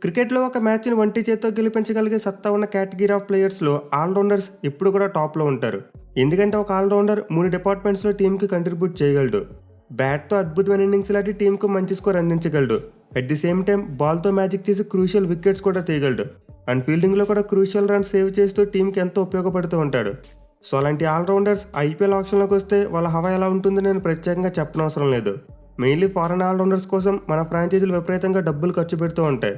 క్రికెట్లో ఒక మ్యాచ్ని ఒంటి చేత్తో గెలిపించగలిగే సత్తా ఉన్న కేటగిరీ ఆఫ్ ప్లేయర్స్లో ఆల్రౌండర్స్ ఎప్పుడు కూడా టాప్లో ఉంటారు. ఎందుకంటే ఒక ఆల్రౌండర్ 3 డిపార్ట్మెంట్స్లో టీంకి కంట్రిబ్యూట్ చేయగలడు. బ్యాట్తో అద్భుతమైన ఇన్నింగ్స్ లాంటి టీంకు మంచి స్కోర్ అందించగలడు. అట్ ది సేమ్ టైం బాల్తో మ్యాజిక్ చేసి క్రూషియల్ వికెట్స్ కూడా తీయగలడు. అండ్ ఫీల్డింగ్లో కూడా క్రూషియల్ రన్స్ సేవ్ చేస్తూ టీంకి ఎంతో ఉపయోగపడుతూ ఉంటాడు. సో అలాంటి ఆల్రౌండర్స్ ఐపీఎల్ ఆప్షన్లోకి వస్తే వాళ్ళ హవా ఎలా ఉంటుందో నేను ప్రత్యేకంగా చెప్పనవసరం లేదు. మెయిన్లీ ఫారెన్ ఆల్రౌండర్స్ కోసం మన ఫ్రాంచైజీలు విపరీతంగా డబ్బులు ఖర్చు పెడుతూ ఉంటాయి.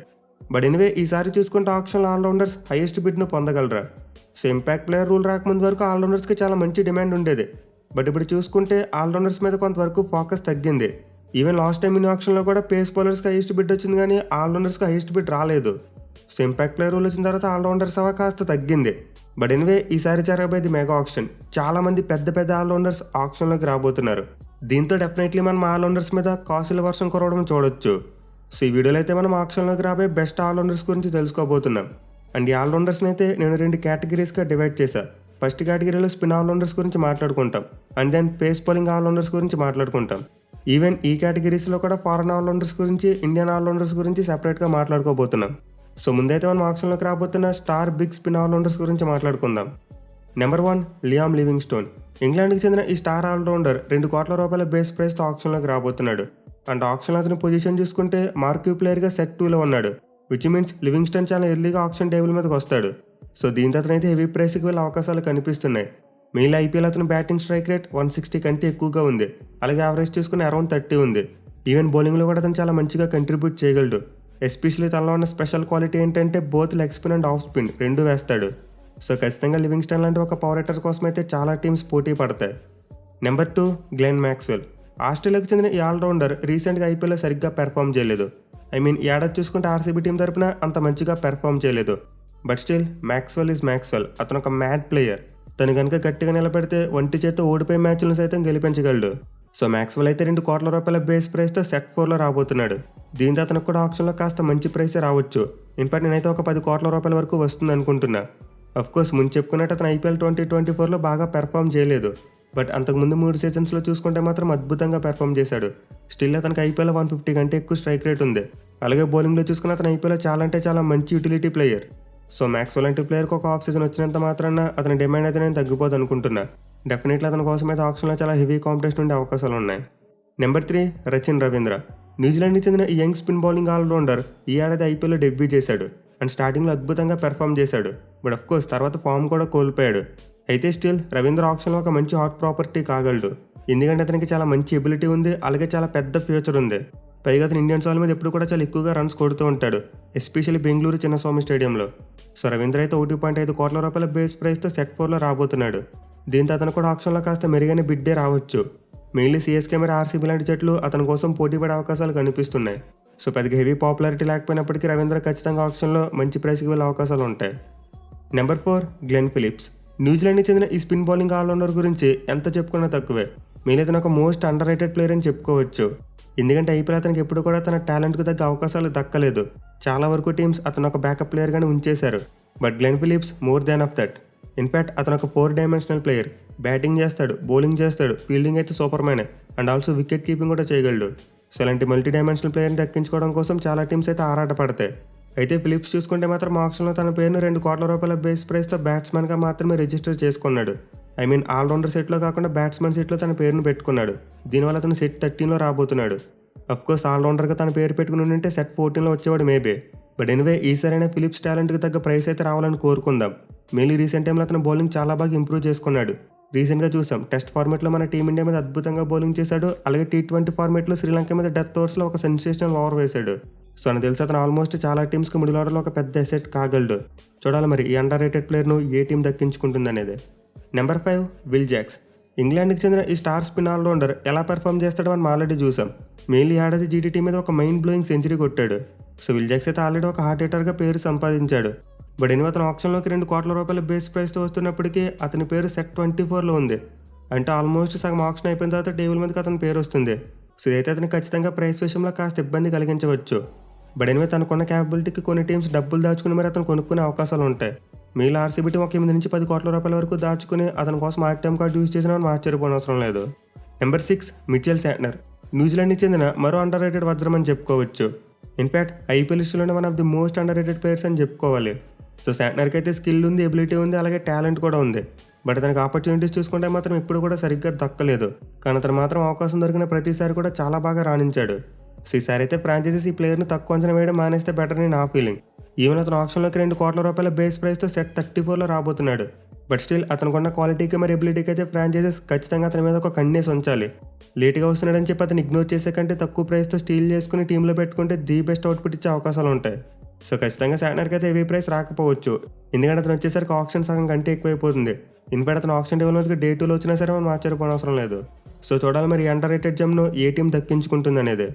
బట్ ఎనివే ఈసారి చూసుకుంటే ఆప్షన్లో ఆల్రౌండర్స్ హైయెస్ట్ బిడ్ను పొందగలరా? సో ఇంపాక్ట్ ప్లేయర్ రూల్ రాకముందు వరకు ఆల్రౌండర్స్కి చాలా మంచి డిమాండ్ ఉండేది. బట్ ఇప్పుడు చూసుకుంటే ఆల్రౌండర్స్ మీద కొంతవరకు ఫోకస్ తగ్గింది. ఈవెన్ లాస్ట్ టైం ఇన్ ఆప్షన్లో కూడా పేస్ బౌలర్స్కి హైయెస్ట్ బిడ్ వచ్చింది, కానీ ఆల్రౌండర్స్కి హైయెస్ట్ బిడ్ రాలేదు. సో ఇంపాక్ట్ ప్లేయర్ రూల్ వచ్చిన తర్వాత ఆల్రౌండర్స్ అవ కాస్త తగ్గింది. బట్ ఎనివే ఈసారి జరగబోయేది మెగా ఆప్షన్. చాలా మంది పెద్ద పెద్ద ఆల్రౌండర్స్ ఆప్షన్లోకి రాబోతున్నారు. దీంతో డెఫినెట్లీ మనం ఆల్రౌండర్స్ మీద కాసుల వర్షం కురవడం చూడొచ్చు. సో ఈ వీడియోలో అయితే మనం ఆప్షన్లోకి రాబోయే బెస్ట్ ఆల్రౌండర్స్ గురించి తెలుసుకోబోతున్నాం. అండ్ ఈ ఆల్రౌండర్స్ని అయితే నేను 2 కేటగిరీస్గా డివైడ్ చేశాను. ఫస్ట్ కేటగిరీలో స్పిన్ ఆల్రౌండర్స్ గురించి మాట్లాడుకుంటాం, and then pace bowling allrounders గురించి మాట్లాడుకుంటాం. ఈవెన్ ఈ కేటగిరీస్లో కూడా ఫారెన్ ఆల్రౌండర్స్ గురించి, ఇండియన్ ఆల్రౌండర్స్ గురించి సెపరేట్గా మాట్లాడుకోబోతున్నాం. సో ముందైతే మనం ఆప్షన్లోకి రాబోతున్న స్టార్ బిగ్ స్పిన్ ఆల్రౌండర్స్ గురించి మాట్లాడుకుందాం. Number 1 Liam Livingstone. ఇంగ్లాండ్కి చెందిన ఈ స్టార్ ఆల్రౌండర్ ₹2 కోట్ల బేస్ ప్రైస్తో ఆప్షన్లోకి రాబోతున్నాడు. అండ్ ఆప్షన్లో అతని పొజిషన్ చూసుకుంటే మార్క్యూ ప్లేయర్గా సెట్ 2లో ఉన్నాడు. విచ్ మీన్స్ లివింగ్స్టన్ చాలా ఎర్లీగా ఆప్షన్ టేబుల్ మీదకి వస్తాడు. సో దీంతో అతనైతే హెవీ ప్రైస్కి వెళ్ళే అవకాశాలు కనిపిస్తున్నాయి. మెయిన్ ఐపీఎల్ అతను బ్యాటింగ్ స్ట్రైక్ రేట్ 160 కంటే ఎక్కువగా ఉంది. అలాగే యావరేజ్ చూసుకుని అరౌండ్ 30 ఉంది. ఈవెన్ బౌలింగ్లో కూడా అతను చాలా మంచిగా కంట్రిబ్యూట్ చేయగలడు. ఎస్పెషల్లీ తనలో ఉన్న స్పెషల్ క్వాలిటీ ఏంటంటే both leg spin and of spin 2 వేస్తాడు. సో ఖచ్చితంగా లివింగ్స్టన్ లాంటి ఒక పవర్ హిట్టర్ కోసం అయితే చాలా టీమ్స్ పోటీ పడతాయి. Number 2 Glenn Maxwell. ఆస్ట్రేలియాకు చెందిన ఈ ఆల్రౌండర్ రీసెంట్గా ఐపీఎల్లో సరిగ్గా పెర్ఫామ్ చేయలేదు. ఏడాది చూసుకుంటే ఆర్సీబీ టీం తరపున అంత మంచిగా పెర్ఫామ్ చేయలేదు. But still Maxwell is Maxwell. అతను ఒక మ్యాడ్ ప్లేయర్. తను కనుక గట్టిగా నిలబెడితే ఒంటి చేత ఓడిపోయే మ్యాచ్లను సైతం గెలిపించగలడు. సో మ్యాక్స్వెల్ అయితే ₹2 కోట్ల బేస్ ప్రైస్తో సెట్ 4లో రాబోతున్నాడు. దీంతో అతనికి కూడా ఆప్షన్లో కాస్త మంచి ప్రైసే రావచ్చు. ఇన్ఫాక్ట్ నేనైతే ఒక ₹10 కోట్ల వరకు వస్తుంది అనుకుంటున్నా. అఫ్కోర్స్ ముందు చెప్పుకున్నట్టు అతను ఐపీఎల్ 2024లో బాగా పెర్ఫామ్ చేయలేదు. బట్ అంతకుముందు 3 సీజన్స్లో చూసుకుంటే మాత్రం అద్భుతంగా పెర్ఫామ్ చేశాడు. స్టిల్ అతనికి ఐపీఎల్ 150 కంటే ఎక్కువ స్ట్రైక్ రేట్ ఉంది. అలాగే బౌలింగ్లో చూసుకుని అతను ఐపీఎల్ చాలా అంటే చాలా మంచి యూటిలిటీ ప్లేయర్. సో మ్యాక్స్వెల్ లాంటి ప్లేయర్కి ఒక ఆఫ్ సీజన్ వచ్చినంత మాత్రాన అతని డిమాండ్ అయితే నేను తగ్గిపోదు అనుకుంటున్నా. డెఫినెట్లీ అతని కోసం అయితే ఆప్షన్లో చాలా హెవీ కాంపిటీషన్ ఉండే అవకాశాలు ఉన్నాయి. నెంబర్ 3 రచిన్ రవీంద్ర. న్యూజిలాండ్కి చెందిన ఈ యంగ్ స్పిన్ బౌలింగ్ ఆల్రౌండర్ ఈ ఏడాది ఐపీఎల్లో డెబ్యూ చేశాడు. అండ్ స్టార్టింగ్లో అద్భుతంగా పెర్ఫామ్ చేశాడు. బట్ అఫ్కోర్స్ తర్వాత ఫామ్ కూడా కోల్పోయాడు. అయితే స్టిల్ రవీంద్ర ఆప్షన్లో ఒక మంచి హాట్ ప్రాపర్టీ కాగలడు. ఎందుకంటే అతనికి చాలా మంచి ఎబిలిటీ ఉంది, అలాగే చాలా పెద్ద ఫ్యూచర్ ఉంది. పైగా అతను ఇండియన్ సాయిల్ మీద ఎప్పుడు కూడా చాలా ఎక్కువగా రన్స్ కొడుతూ ఉంటాడు, ఎస్పెషల్లీ బెంగళూరు చిన్నస్వామి స్టేడియంలో. సో రవీంద్ర అయితే ₹1.5 కోట్ల బేస్ ప్రైస్తో సెట్ 4లో రాబోతున్నాడు. దీంతో అతను కూడా ఆప్షన్లో కాస్త మెరుగైన బిడ్డే రావచ్చు. మెయిన్లీ సిఎస్కే మరి ఆర్సీబీ లాంటి జట్లు అతని కోసం పోటీ పడే అవకాశాలు కనిపిస్తున్నాయి. సో పెద్దగా హెవీ పాపులారిటీ లేకపోయినప్పటికీ రవీంద్ర ఖచ్చితంగా ఆప్షన్లో మంచి ప్రైస్కి వెళ్ళే అవకాశాలు ఉంటాయి. Number 4 Glenn Phillips. న్యూజిలాండ్కి చెందిన ఈ స్పిన్ బౌలింగ్ ఆల్రౌండర్ గురించి ఎంత చెప్పుకున్నా తక్కువే. మెయిన్ అతను ఒక మోస్ట్ అండర్ రేటెడ్ ప్లేయర్ అని చెప్పుకోవచ్చు. ఎందుకంటే ఐపీఎల్ అతనికి ఎప్పుడు కూడా తన టాలెంట్కు తగ్గ అవకాశాలు దక్కలేదు. చాలా వరకు టీమ్స్ అతను ఒక బ్యాకప్ ప్లేయర్గానే ఉంచేశారు. But Glenn Phillips more than of that. In fact అతను ఒక 4 డైమెన్షనల్ ప్లేయర్. బ్యాటింగ్ చేస్తాడు, బౌలింగ్ చేస్తాడు, ఫీల్డింగ్ అయితే superman, and also wicket keeping కూడా చేయగలడు. సో అలాంటి మల్టీ డైమెన్షనల్ ప్లేయర్ని దక్కించుకోవడం కోసం చాలా టీమ్స్ అయితే ఆరాటపడతాయి. అయితే ఫిలిప్స్ చూసుకుంటే మాత్రం ఆప్షన్లో తన పేరును ₹2 కోట్ల బేస్ ప్రైస్తో బ్యాట్స్మెన్గా మాత్రమే రిజిస్టర్ చేసుకున్నాడు. ఆల్రౌండర్ సెట్లో కాకుండా బ్యాట్స్మెన్ సెట్లో తన పేరును పెట్టుకున్నాడు. దీనివల్ల అతను సెట్ 13లో రాబోతున్నాడు. అఫ్కోర్స్ ఆల్రౌండర్గా తన పేరు పెట్టుకుని ఉంటే సెట్ 14లో వచ్చేవాడు మేబీ. బట్ ఎనివే ఈసారైనా ఫిలిప్స్ టాలెంట్కి తగ్గ ప్రైస్ అయితే రావాలని కోరుకుందాం. మెయిన్లీ రీసెంట్ టైంలో అతను బౌలింగ్ చాలా బాగా ఇంప్రూవ్ చేసుకున్నాడు. రీసెంట్గా చూసాం టెస్ట్ ఫార్మేట్లో మన టీమిండియా మీద అద్భుతంగా బౌలింగ్ చేశాడు. అలాగే T20 ఫార్మేట్లో శ్రీలంక మీద డెత్ ఓవర్స్లో ఒక సెన్సేషనల్ ఓవర్ వేశాడు. సో నాకు తెలిసి అతను ఆల్మోస్ట్ చాలా టీమ్స్కి మిడిల్ ఆర్డర్లో ఒక పెద్ద ఎసెట్ కాగలడు. చూడాలి మరి ఈ అండర్ రేటెడ్ ప్లేయర్ను ఏ టీం దక్కించుకుంటుంది అనేది. Number 5 Will Jacks. ఇంగ్లాండ్కి చెందిన ఈ స్టార్ స్పిన్ ఆల్రౌండర్ ఎలా పెర్ఫామ్ చేస్తాడో మనం ఆల్రెడీ చూసాం. మెయిన్లీ ఏడాది జీటీటీ మీద ఒక మైండ్ బ్లోయింగ్ సెంచరీ కొట్టాడు. సో విల్ జాక్స్ అయితే ఆల్రెడీ ఒక హార్ట్ హిట్టర్గా పేరు సంపాదించాడు. బట్ అతను ఆప్షన్లోకి ₹2 కోట్ల బేస్ ప్రైస్తో వస్తున్నప్పటికీ అతని పేరు సెట్ 24లో ఉంది. అంటే ఆల్మోస్ట్ సగం ఆప్షన్ అయిపోయిన తర్వాత టేబుల్ మీదకి అతని పేరు వస్తుంది. సో ఇదైతే అతనికి ఖచ్చితంగా ప్రైస్ విషయంలో కాస్త ఇబ్బంది కలిగించవచ్చు. బట్ తనకున్న క్యాపబిలిటీకి కొన్ని టీమ్స్ డబ్బులు దాచుకుని మరి అతను కొనుక్కునే అవకాశాలు ఉంటాయి. మెయిల్ ఆర్సీబీ టీం ఒక ₹8 నుంచి ₹10 కోట్ల వరకు దాచుకుని అతని కోసం ఆర్టీఎం కార్డు యూజ్ చేసిన మనం ఆశ్చర్యపోనవసరం లేదు. Number 6 Mitchell Santner. న్యూజిలాండ్కి చెందిన మరో అండర్ రేటెడ్ వజ్రం అని చెప్పుకోవచ్చు. ఇన్ఫ్యాక్ట్ ఐపీఎల్ హిస్టరీలోనే one of the most under rated players అని చెప్పుకోవాలి. సో శాంట్నర్కి అయితే స్కిల్ ఉంది, ఎబిలిటీ ఉంది, అలాగే టాలెంట్ కూడా ఉంది. బట్ అతనికి ఆపర్చునిటీస్ చూసుకుంటే మాత్రం ఇప్పుడు కూడా సరిగ్గా దక్కలేదు. కానీ అతను మాత్రం అవకాశం దొరికిన ప్రతిసారి కూడా చాలా బాగా రాణించాడు. సో ఈసారి అయితే ఫ్రాంచైజీస్ ఈ ప్లేయర్ని తక్కువ అంచనా వేయడం మానేస్తే బెటర్ అని నా ఫీలింగ్. ఈవెన్ అతను ఆప్షన్లోకి $2 కోట్ల బేస్ ప్రైస్తో సెట్ 34లో రాబోతున్నాడు. బట్ స్టిల్ అతనుకున్న క్వాలిటీకి మరి ఎబిలిటీకి అయితే ఫ్రాంచైజీస్ ఖచ్చితంగా అతని మీద ఒక కన్నేసి ఉంచాలి. లేట్గా వస్తున్నాడని చెప్పి అతను ఇగ్నోర్ చేసే కంటే తక్కువ ప్రైస్తో స్టీల్ చేసుకుని టీంలో పెట్టుకుంటే ది బెస్ట్ అవుట్పుట్ ఇచ్చే అవకాశాలు ఉంటాయి. సో ఖచ్చితంగా శాంట్నర్కి అయితే హెవీ ప్రైస్ రాకపోవచ్చు, ఎందుకంటే అతను వచ్చేసరికి ఆప్షన్ సగం కంటే ఎక్కువైపోతుంది. ఇన్ఫాక్ట్ అతను ఆప్షన్ టేబుల్ మీద డే 2లో వచ్చినా సరే మనం ఆశ్చర్యపోనవసరం లేదు. సో చూడాలి మరి అండర్ రేటెడ్ జమ్ను ఏ టీం దక్కించుకుంటుంది అనేది.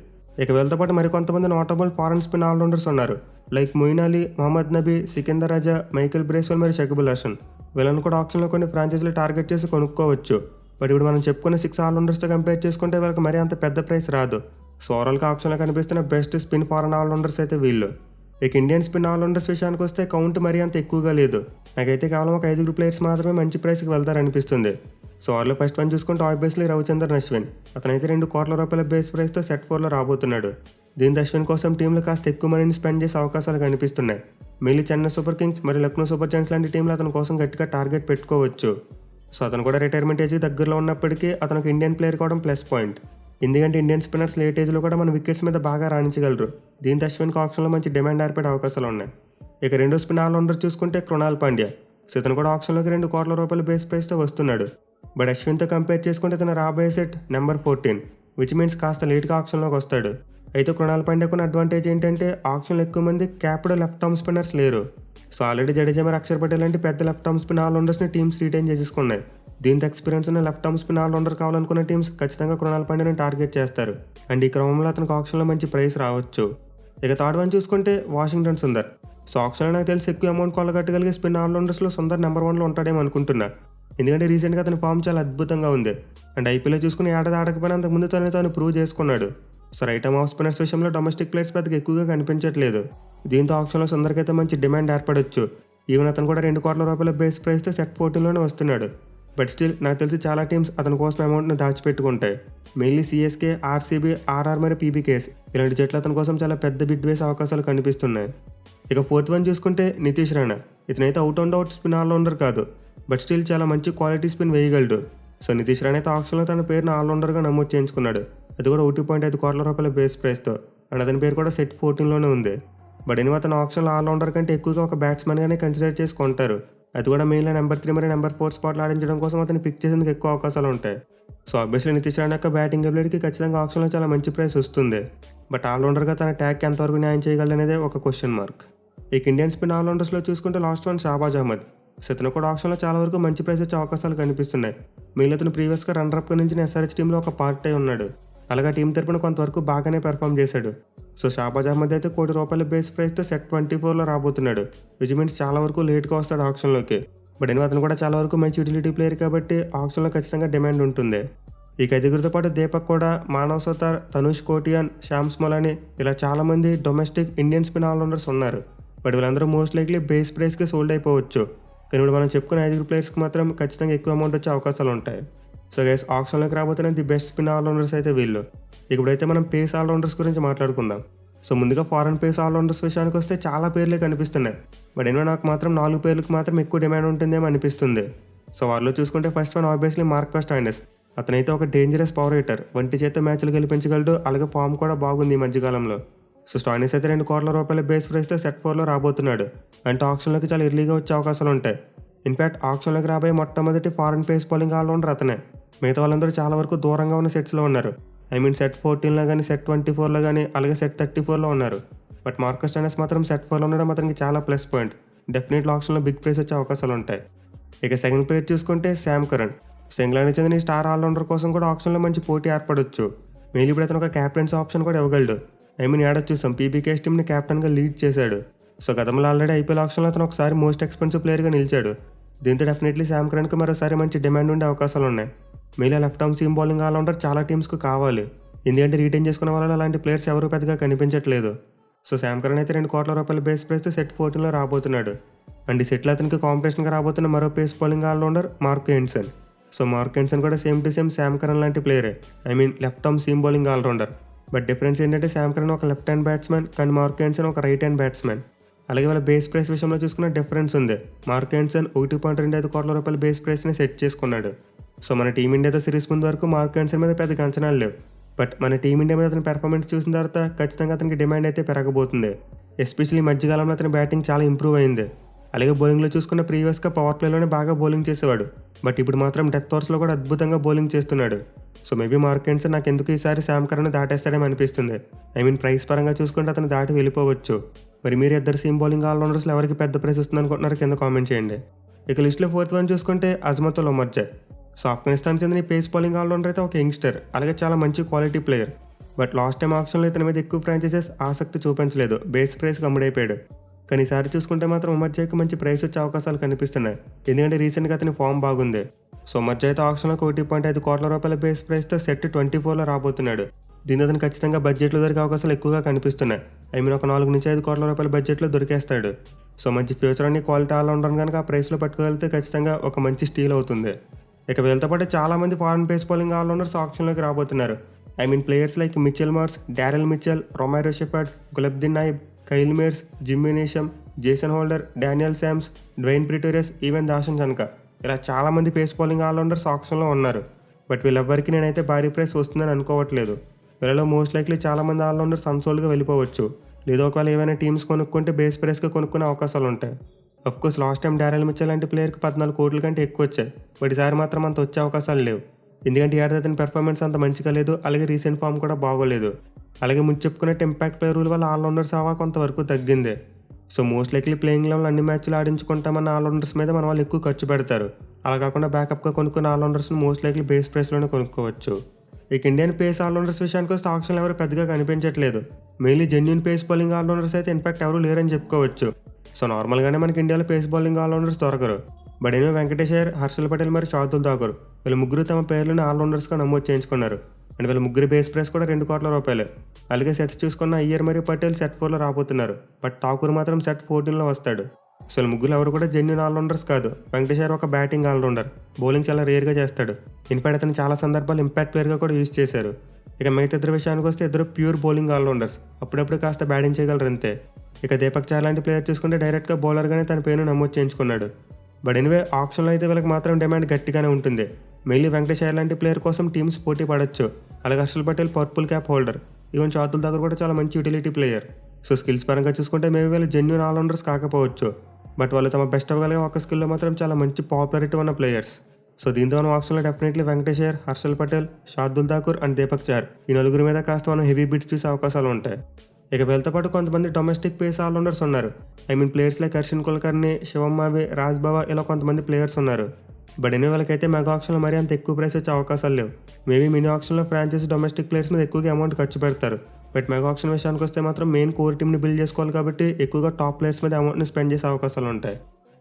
ఇక వీళ్ళతో పాటు మరికొంతమంది నోటబుల్ ఫారెన్ స్పిన్ ఆల్రౌండర్స్ ఉన్నారు. లైక్ మొయిన్ అలీ, మహమ్మద్ నబీ, సికిందర్ రజా, మైకేల్ బ్రేస్వెల్ మరియు షకీబుల్ హసన్. వీళ్ళని కూడా ఆప్షన్లో కొన్ని ఫ్రాంచైజీలు టార్గెట్ చేసి కొనుక్కోవచ్చు. బట్ ఇప్పుడు మనం చెప్పుకున్న 6 ఆల్రౌండర్స్తో కంపేర్ చేసుకుంటే వీళ్ళకి మరీ అంత పెద్ద ప్రైస్ రాదు. సో ఓవరాల్గా ఆప్షన్లో కనిపిస్తున్న బెస్ట్ స్పిన్ ఫారెన్ ఆల్రౌండర్స్ అయితే వీళ్ళు. ఇక ఇండియన్ స్పిన్ ఆల్రౌండర్స్ విషయానికి వస్తే కౌంట్ మరీ అంత ఎక్కువగా లేదు. నాకైతే కేవలం ఒక 5 ప్లేయర్స్ మాత్రమే మంచి ప్రైస్కి వెళ్తారనిపిస్తుంది. సో వాళ్ళలో ఫస్ట్ వన్ చూసుకుంటే ఆబ్వియస్లీ రవిచంద్రన్ అశ్విన్. అతనైతే $2 కోట్ల బేస్ ప్రైస్తో సెట్ 4లో రాబోతున్నాడు. దీంతో అశ్విన్ కోసం టీంలో కాస్త ఎక్కువ మనీని స్పెండ్ చేసే అవకాశాలు కనిపిస్తున్నాయి. మెయిన్లీ చెన్నై సూపర్ కింగ్స్ మరియు లక్నో సూపర్ జైంట్స్ లాంటి టీంలు అతని కోసం గట్టిగా టార్గెట్ పెట్టుకోవచ్చు. సో అతను కూడా రిటైర్మెంట్ ఏజ్కి దగ్గరలో ఉన్నప్పటికీ అతనికి ఇండియన్ ప్లేయర్ కావడం ప్లస్ పాయింట్. ఎందుకంటే ఇండియన్ స్పిన్నర్స్ లేట్ ఏజ్లో కూడా మన వికెట్స్ మీద బాగా రాణించగలరు. దీంతో అశ్విన్కి ఆప్షన్లో మంచి డిమాండ్ ఏర్పడే అవకాశాలు ఉన్నాయి. ఇక రెండో స్పిన్ ఆల్రౌండర్ చూసుకుంటే కృణాల్ పాండ్యా. సో ఇతను కూడా ఆప్షన్లోకి $2 కోట్ల బేస్ ప్రైస్తో వస్తున్నాడు. బట్ అశ్విన్తో కంపేర్ చేసుకుంటే తన రాబోయే సెట్ నెంబర్ 14, విచ్ మీన్స్ కాస్త లేట్గా ఆప్షన్లోకి వస్తాడు. అయితే కృణాల్ పాండ్యాకున్న అడ్వాంటేజ్ ఏంటంటే ఆప్షన్లో ఎక్కువ మంది క్యాప్డ్ లెఫ్ట్ ఆర్మ్ స్పిన్నర్స్ లేరు. సో ఆల్రెడీ జడేజా మరి అక్షర్ పటేల్ లాంటి పెద్ద లెఫ్ట్ ఆర్మ్ స్పిన్ ఆల్రౌండర్స్ని టీమ్స్ రిటైన్ చేసేసుకున్నాయి. దీంతో ఎక్స్పీరియన్స్ ఉన్న లెఫ్ట్ ఆర్మ్ స్పిన్ ఆల్రౌండర్ కావాలనుకున్న టీమ్స్ ఖచ్చితంగా కృణాల్ పాండ్యాని టార్గెట్ చేస్తారు. అండ్ ఈ క్రమంలో అతనికి ఆప్షన్లో మంచి ప్రైస్ రావచ్చు. ఇక థర్డ్ వన్ చూసుకుంటే వాషింగ్టన్ సుందర్. సో ఆప్షన్లో నాకు తెలిసి ఎక్కువ అమౌంట్ కొల్లగట్టగలిగే స్పిన్ ఆల్రౌండర్స్లో సుందర్ నెంబర్ 1లో ఉంటాడేమో అనుకుంటున్నా. ఎందుకంటే రీసెంట్గా అతని ఫామ్ చాలా అద్భుతంగా ఉంది. అండ్ ఐపీఎల్లో చూసుకుని ఏడాది ఆడకపోయినా అంతకుముందు తాను ప్రూవ్ చేసుకున్నాడు. So right arm of spinners విషయంలో డొమెస్టిక్ ప్లేయర్స్ పెద్దగా ఎక్కువగా కనిపించట్లేదు. దీంతో ఆప్షన్లో సుందర్కి అయితే మంచి డిమాండ్ ఏర్పడవచ్చు. ఈవెన్ అతను కూడా $2 కోట్ల బేస్ ప్రైస్తో సెట్ 14లోనే వస్తున్నాడు. బట్ స్టిల్ నాకు తెలిసి చాలా టీమ్స్ అతని కోసం అమౌంట్ని దాచిపెట్టుకుంటాయి. మెయిన్లీ సిఎస్కే, ఆర్సీబీ, ఆర్ఆర్ మరియు పీబీకేస్ ఇలాంటి జట్లు అతని కోసం చాలా పెద్ద బిడ్ వేసే అవకాశాలు కనిపిస్తున్నాయి. ఇక ఫోర్త్ వన్ చూసుకుంటే నితీష్ రాణా. ఇతనైతే out and out spin allrounder కాదు, బట్ స్టిల్ చాలా మంచి క్వాలిటీ స్పిన్ వేయగలడు. సో నితీష్ రాణా అయితే ఆప్షన్లో తన పేరును ఆల్రౌండర్గా నమోదు చేయించుకున్నాడు. అది కూడా $1.5 కోట్ల బేస్ ప్రైస్తో. అండ్ అతని పేరు కూడా సెట్ 14లోనే ఉంది. బట్ ఎనిమిది అతను ఆప్షన్లో ఆల్రౌండర్ కంటే ఎక్కువగా ఒక బ్యాట్స్మెన్గానే కన్సిడర్ చేసుకుంటారు. అది కూడా మెయిన్లో నెంబర్ 3 మరియు నెంబర్ 4 స్పాట్లు ఆడించడం కోసం అతను పిక్ చేసేందుకు ఎక్కువ అవకాశాలు ఉంటాయి. సో ఆబ్వియస్లీ నితీష్ రాణా యొక్క బ్యాటింగ్ ఎబిలిటీకి ఖచ్చితంగా ఆప్షన్లో చాలా మంచి ప్రైస్ వస్తుంది. బట్ ఆల్రౌండర్గా తన ట్యాగ్కి ఎంతవరకు న్యాయం చేయగలనేదే ఒక క్వశ్చన్ మార్క్. ఇక ఇండియన్ స్పిన్ ఆల్రౌండర్స్లో చూసుకుంటే last one Shahbaz Ahmed. So ఇతను కూడా ఆప్షన్లో చాలా వరకు మంచి ప్రైస్ వచ్చే అవకాశాలు కనిపిస్తున్నాయి. మెయిన్లో అతను ప్రీవియస్గా రన్నర్అప్గా నుంచి ఎస్ఆర్హెచ్ టీంలో ఒక పార్ట్ అయి ఉన్నాడు. అలాగే టీం తరపున కొంతవరకు బాగానే పెర్ఫామ్ చేశాడు. సో షాబాజ్ అహ్మద్ అయితే $1 కోటి బేస్ ప్రైస్తో సెట్ 24లో రాబోతున్నాడు. విచ్ మీన్స్ చాలా వరకు లేట్గా వస్తాడు ఆప్షన్లోకి. బట్ ఎనిమిది అతను కూడా చాలా వరకు మంచి యూటిలిటీ ప్లేయర్ కాబట్టి ఆప్షన్లో ఖచ్చితంగా డిమాండ్ ఉంటుంది. ఈ 5 పాటు దీపక్ కూడా, మానవ్ సతార్, తనుష్ కోటియాన్, శ్యామ్ స్మలాని ఇలా చాలామంది డొమెస్టిక్ ఇండియన్ స్పిన్ ఆల్రౌండర్స్ ఉన్నారు. బట్ వీళ్ళందరూ మోస్ట్ లైక్లీ బేస్ ప్రైస్కి సోల్డ్ అయిపోవచ్చు. కానీ ఇప్పుడు మనం చెప్పుకున్న 5 ప్లేయర్స్కి మాత్రం ఖచ్చితంగా ఎక్కువ అమౌంట్ వచ్చే అవకాశాలు ఉంటాయి. సో గైస్ ఆప్షన్లోకి రాబోతున్న ది బెస్ట్ స్పిన్ ఆల్రౌండర్స్ అయితే వీళ్ళు. ఇప్పుడైతే మనం పేస్ ఆల్రౌండర్స్ గురించి మాట్లాడుకుందాం. సో ముందుగా ఫారెన్ పేస్ ఆల్రౌండర్స్ విషయానికి వస్తే చాలా పేర్లే కనిపిస్తున్నాయి. బట్ ఎన్నో నాకు మాత్రం 4 పేర్లకు మాత్రం ఎక్కువ డిమాండ్ ఉంటుందేమో అనిపిస్తుంది. సో వాళ్ళలో చూసుకుంటే first one obviously Marcus Stoinis. అతనైతే ఒక డేంజరస్ పవర్ హిట్టర్, వంటి చేత మ్యాచ్లు గెలిపించగలడు. అలాగే ఫామ్ కూడా బాగుంది ఈ మధ్యకాలంలో. సో స్టాయినిస్ అయితే $2 కోట్ల బేస్ ప్రైస్తో సెట్ 4లో రాబోతున్నాడు. అంటే ఆప్షన్లోకి చాలా ఎర్లీగా వచ్చే అవకాశాలు ఉంటాయి. ఇన్ఫ్యాక్ట్ ఆప్షన్లోకి రాబోయే మొట్టమొదటి ఫారెన్ పేస్ బౌలింగ్ ఆల్రౌండర్ అతనే. మిగతా వాళ్ళందరూ చాలా వరకు దూరంగా ఉన్న సెట్స్లో ఉన్నారు. ఐ మీన్ సెట్ 14లో కానీ, సెట్ 24లో కానీ, అలాగే సెట్ 34లో ఉన్నారు. బట్ మార్కస్ స్టాయినిస్ మాత్రం సెట్ 4లో ఉండడం అతనికి చాలా ప్లస్ పాయింట్. డెఫినెట్లీ ఆప్షన్లో బిగ్ ప్రైస్ వచ్చే అవకాశాలు ఉంటాయి. ఇక సెకండ్ పేరు చూసుకుంటే శామ్ కరణ్. సో ఇంగ్లాండ్కి చెందిన ఈ స్టార్ ఆల్రౌండర్ కోసం కూడా ఆప్షన్లో మంచి పోటీ ఏర్పడవచ్చు. మెయిన్ ఇప్పుడు అతను ఒక క్యాప్టెన్స్ ఆప్షన్ కూడా ఇవ్వగలడు. ఐ మీన్ ఏడాది చూసాం పీబీకేఎస్ టీమ్ని క్యాప్టెన్గా లీడ్ చేశాడు. సో గతంలో ఆల్రెడీ ఐపీఎల్ ఆప్షన్లో అతను ఒకసారి మోస్ట్ ఎక్స్పెన్సివ్ ప్లేయర్గా నిలిచాడు. దీంతో డెఫినెట్లీ శామ్ కరణ్కి మరోసారి మంచి డిమాండ్ ఉండే అవకాశాలు ఉన్నాయి. Main left arm seam bowling allrounder చాలా టీమ్స్కి కావాలి. ఎందుకంటే రీటైన్ చేసుకున్న వాళ్ళు అలాంటి ప్లేయర్స్ ఎవరు పెద్దగా కనిపించట్లేదు. సో శామ్ కరణ్ అయితే $2 కోట్ల బేస్ ప్రైస్తో సెట్ 14లో రాబోతున్నాడు. అండ్ ఈ సెట్లో అతనికి కాంపిటీషన్గా రాబోతున్న మరో pace bowling allrounder Mark Henson. So Mark Henson కూడా same to same Sam Curran లాంటి ప్లేయరే. I mean left arm seam bowling allrounder. But difference ఏంటంటే శామ్ కరణ్ ఒక లెఫ్ట్ హ్యాండ్ బ్యాట్స్మెన్, కానీ మార్క్ యాన్సన్ ఒక రైట్ హ్యాండ్ బ్యాట్స్మెన్. అలాగే వాళ్ళ base price విషయంలో చూసుకున్న డిఫరెన్స్ ఉంది. మార్క్ యాన్సన్ 1.25 కోట్ల రూపాయల బేస్ ప్రైస్ని సెట్ చేసుకున్నాడు. సో మన టీమిండియాతో సిరీస్ ముందు వరకు మార్క్ యాన్సన్ మీద పెద్దగా అంచనాలు లేవు. బట్ మన టీమిండియా మీద అతని పెర్ఫార్మెన్స్ చూసిన తర్వాత ఖచ్చితంగా అతనికి డిమాండ్ అయితే పెరగబోతుంది. ఎస్పెషల్లీ మధ్యకాలంలో అతని బ్యాటింగ్ చాలా ఇంప్రూవ్ అయింది. అలాగే బౌలింగ్లో చూసుకున్న ప్రీవియస్గా పవర్ ప్లేలోనే బాగా బౌలింగ్ చేసేవాడు. బట్ ఇప్పుడు మాత్రం డెత్ ఓవర్స్లో కూడా అద్భుతంగా బౌలింగ్ చేస్తున్నాడు. సో మేబీ మార్క్ యాన్సన్ నాకు ఎందుకు ఈసారి శామ్ కరణ్ దాటేస్తాడేమో అనిపిస్తుంది. ప్రైస్ పరంగా చూసుకుంటే అతను దాటి వెళ్ళిపోవచ్చు. మరి మీరు ఇద్దరు సీమ్ బౌలింగ్ ఆల్రౌండర్స్లో ఎవరికి పెద్ద ప్రైస్ వస్తుంది అనుకుంటున్నారు కింద కామెంట్ చేయండి. ఇక లిస్ట్లో 4th వన్ చూసుకుంటే అజ్మత్ ఉల్ ఉమర్జా. సో ఆఫ్ఘనిస్తాన్ చెందిన ఈ పేస్ బౌలింగ్ ఆల్రౌండర్ అయితే ఒక యంగ్స్టర్, అలాగే చాలా మంచి quality player. But last time ఆప్షన్లో ఇతని మీద ఎక్కువ ఫ్రాంచైజెస్ ఆసక్తి చూపించలేదు, బేస్ ప్రైస్కి అమ్ముడైపోయాడు. కానీ ఈసారి చూసుకుంటే మాత్రం ఉమర్జాకి మంచి ప్రైస్ వచ్చే అవకాశాలు కనిపిస్తున్నాయి, ఎందుకంటే రీసెంట్గా అతని ఫామ్ బాగుంది. సో ఉమర్జా అయితే ఆప్షన్లోకి 1.5 కోట్ల రూపాయల బేస్ ప్రైస్తో సెట్ 24లో రాబోతున్నాడు. దీని అతను ఖచ్చితంగా బడ్జెట్లో దొరికే అవకాశాలు ఎక్కువగా కనిపిస్తున్నాయి. ఒక 4 నుంచి 5 కోట్ల రూపాయల బడ్జెట్లో దొరికేస్తాడు. సో మంచి ఫ్యూచర్ అన్ని క్వాలిటీ ఆల్రౌండర్ కనుక ఆ ప్రైస్లో పట్టుకోగలిగితే ఖచ్చితంగా ఒక మంచి స్టీల్ అవుతుంది. ఇక వీళ్ళతో పాటు చాలామంది ఫారెన్ పేస్ బౌలింగ్ ఆల్రౌండర్స్ ఆప్షన్లోకి రాబోతున్నారు. Players like Mitchell Marsh, Daryl Mitchell, Romario Shepherd, Gulbadin Naib, Kyle Mayers, Jimmy Neesham, Jason Holder, Daniel Sams, Dwaine Pretorius, even Dasun Shanaka, ఇలా చాలామంది పేస్ బౌలింగ్ ఆల్రౌండర్స్ ఆప్షన్లో ఉన్నారు. బట్ వీళ్ళెవ్వరికి నేనైతే భారీ ప్రైస్ వస్తుందని అనుకోవట్లేదు. వీళ్ళలో మోస్ట్ లైక్లీ చాలామంది ఆల్రౌండర్స్ అన్సోల్డ్గా వెళ్ళిపోవచ్చు, లేదా ఒకవేళ ఏమైనా టీమ్స్ కొనుక్కుంటే బేస్ ప్రైస్గా కొనుక్కునే అవకాశాలు ఉంటాయి. Of course last time Daryl Mitchell లాంటి ప్లేయర్కి 14 కోట్ల కంటే ఎక్కువ వచ్చాయి. బట్ ఈసారి మాత్రం అంత వచ్చే అవకాశాలు లేవు, ఎందుకంటే ఏడాది అతని పెర్ఫార్మెన్స్ అంత మంచిగా లేదు, అలాగే రీసెంట్ ఫామ్ కూడా బాగోలేదు. అలాగే ముందు చెప్పుకున్నట్టు ఇంపాక్ట్ ప్లేయర్ రూల్ వల్ల ఆల్రౌండర్స్ హవా కొంతవరకు తగ్గింది. So most likely playing level అన్ని మ్యాచ్లు ఆడించుకుంటామన్న ఆల్రౌండర్స్ మీద మన వాళ్ళు ఎక్కువ ఖర్చు పెడతారు. అలా కాకుండా బ్యాకప్గా కొనుక్కున్న ఆల్రౌండర్స్ని మోస్ట్ లైక్లీ బేస్ ప్రైస్లోనే కొనుక్కోవచ్చు. ఇక ఇండియన్ పేస్ ఆల్రౌండర్స్ విషయానికి వస్తే ఆప్షన్లు ఎవరు పెద్దగా కనిపించట్లేదు. Mainly genuine face bowling all-rounders అయితే ఇన్ఫాక్ట్ ఎవరు లేరని చెప్పుకోవచ్చు. సో నార్మల్గానే మనకి ఇండియాలో పేస్ బౌలింగ్ ఆల్రౌండర్స్ దొరకరు. బట్ వెంకటేష్ అయ్యర్, హర్షల్ పటేల్ మరియు శార్దుల్ ఠాకూర్ వీళ్ళ ముగ్గురు తమ పేర్లను ఆల్రౌండర్స్గా నమోదు చేయించుకున్నారు. అండ్ వీళ్ళ ముగ్గురు బేస్ ప్రైస్ కూడా 2 కోట్ల రూపాయలు. అలాగే సెట్స్ చూసుకున్న అయ్యర్ మరియు పటేల్ సెట్ 4లో రాబోతున్నారు. బట్ ఠాకూర్ మాత్రం సెట్ 14లో వస్తాడు. సో వీళ్ళ ముగ్గురు ఎవరు కూడా జెన్యూన్ ఆల్రౌండర్స్ కాదు. వెంకటేష్ అయ్యర్ ఒక బ్యాటింగ్ ఆల్రౌండర్, బౌలింగ్ చాలా రేర్గా చేస్తాడు. ఇన్ఫాక్ట్ అతను చాలా సందర్భాలు ఇంపాక్ట్ ప్లేయర్గా కూడా యూజ్ చేశారు. ఇక మిగతా ఇద్దరు విషయానికి వస్తే ఇద్దరు ప్యూర్ బౌలింగ్ ఆల్రౌండర్స్, అప్పుడప్పుడు కాస్త బ్యాటింగ్ చేయగలరు అంతే. ఇక దీపక్ చహర్ లాంటి ప్లేయర్ చూసుకుంటే డైరెక్ట్గా బౌలర్గానే తన పేరును నమోదు చేయించుకున్నాడు. బట్ ఆప్షన్లో అయితే వీళ్ళకి మాత్రం డిమాండ్ గట్టిగానే ఉంటుంది. మెయిన్లీ వెంకటేష్ అయ్యర్ లాంటి ప్లేయర్ కోసం టీమ్స్ పోటీ పడవచ్చు. అలాగే Harshal Patel purple cap holder, even Shardul Thakur కూడా చాలా మంచి యూటిలిటీ ప్లేయర్. సో స్కిల్స్ పరంగా చూసుకుంటే మేబీ వీళ్ళు జెన్యూన్ ఆల్రౌండర్స్ కాకపోవచ్చు, బట్ వాళ్ళు తమ బెస్ట్ అవ్వగలిగే ఒక స్కిల్లో మాత్రం చాలా మంచి పాపులారిటీ ఉన్న ప్లేయర్స్. సో దీంతో మనం ఆప్షన్లో డెఫినెట్లీ వెంకటేష్ అయ్యర్, హర్షల్ పటేల్, శార్దుల్ ఠాకూర్ అండ్ దీపక్ చహర్ ఈ నలుగురి మీద కాస్త మనం హెవీ బిట్స్ చూసే అవకాశాలు ఉంటాయి. ఇక వీళ్ళతో పాటు కొంతమంది డొమెస్టిక్ పేస్ ఆల్రౌండర్స్ ఉన్నారు. ప్లేయర్స్ లైక్ హర్షిన్ కుల్కర్ని, శివం మావే, రాజ్ బావా ఇలా కొంతమంది ప్లేయర్స్ ఉన్నారు. బట్ వాళ్ళకైతే మెగా ఆప్షన్లో మరీ అంత ఎక్కువ ప్రైస్ వచ్చే అవకాశాలు లేవు. మేబీ మినీ ఆప్షన్లో ఫ్రాంచైజీ డొమెస్టిక్ ప్లేయర్స్ మీద ఎక్కువగా అమౌంట్ ఖర్చు పెడతారు. బట్ మెగా ఆప్షన్ విషయానికి వస్తే మాత్రం మెయిన్ కోర్ టీమ్ని బిల్డ్ చేసుకోవాలి కాబట్టి ఎక్కువగా టాప్ ప్లేయర్స్ మీద అమౌంట్ని స్పెండ్ చేసే అవకాశాలు ఉంటాయి.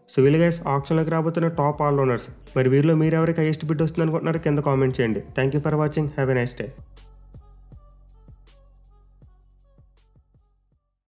సో వీళ్ళు గైస్ ఆప్షన్లోకి రాబోతున్న టాప్ ఆల్రౌండర్స్. మరి వీరిలో మీరు ఎవరికి హైయెస్ట్ బిడ్ వస్తుంది అనుకుంటున్నారో కింద కామెంట్ చేయండి. Thank you for watching. Have a nice day.